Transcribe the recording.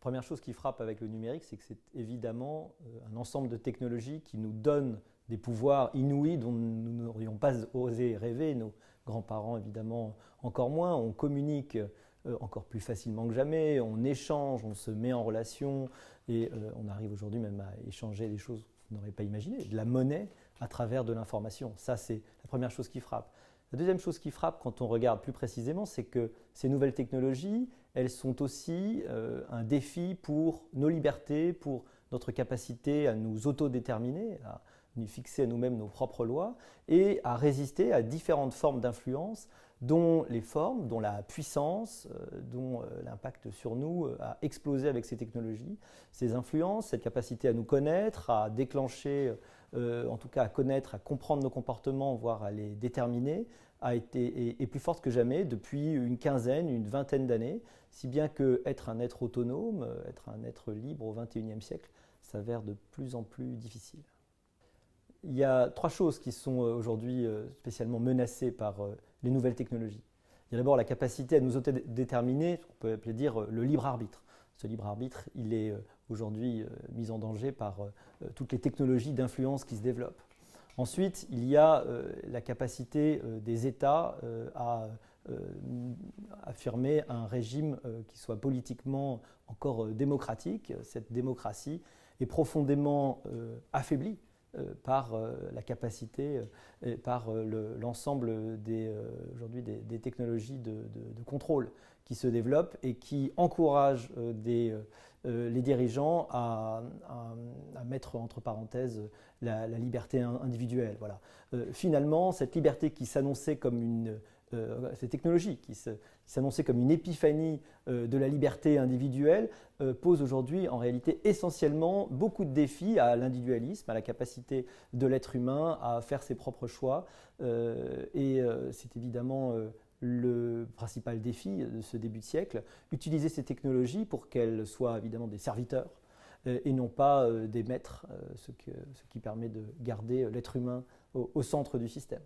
première chose qui frappe avec le numérique, c'est que c'est évidemment un ensemble de technologies qui nous donnent des pouvoirs inouïs dont nous n'aurions pas osé rêver, nos grands-parents évidemment encore moins. On communique encore plus facilement que jamais, on échange, on se met en relation et on arrive aujourd'hui même à échanger des choses qu'on n'aurait pas imaginées, de la monnaie à travers de l'information. Ça, c'est la première chose qui frappe. La deuxième chose qui frappe quand on regarde plus précisément, c'est que ces nouvelles technologies, elles sont aussi un défi pour nos libertés, pour notre capacité à nous autodéterminer, à nous fixer à nous-mêmes nos propres lois et à résister à différentes formes d'influence dont les formes, dont la puissance, dont l'impact sur nous a explosé avec ces technologies. Ces influences, cette capacité à nous connaître, à déclencher, en tout cas à connaître, à comprendre nos comportements, voire à les déterminer, est plus forte que jamais depuis une quinzaine, une vingtaine d'années, si bien qu'être un être autonome, être un être libre au XXIe siècle, s'avère de plus en plus difficile. Il y a trois choses qui sont aujourd'hui spécialement menacées par les nouvelles technologies. Il y a d'abord la capacité à nous autodéterminer, on peut appeler dire le libre arbitre. Ce libre arbitre, il est aujourd'hui mis en danger par toutes les technologies d'influence qui se développent. Ensuite, il y a la capacité des États à affirmer un régime qui soit politiquement encore démocratique. Cette démocratie est profondément affaiblie par la capacité et par l'ensemble aujourd'hui des technologies de contrôle qui se développent et qui encouragent les dirigeants à mettre entre parenthèses la liberté individuelle. Voilà. Finalement, cette liberté qui s'annonçait comme cette technologie qui s'annonçait comme une épiphanie de la liberté individuelle pose aujourd'hui en réalité essentiellement beaucoup de défis à l'individualisme, à la capacité de l'être humain à faire ses propres choix. C'est évidemment le principal défi de ce début de siècle, utiliser ces technologies pour qu'elles soient évidemment des serviteurs et non pas des maîtres, ce qui permet de garder l'être humain au centre du système.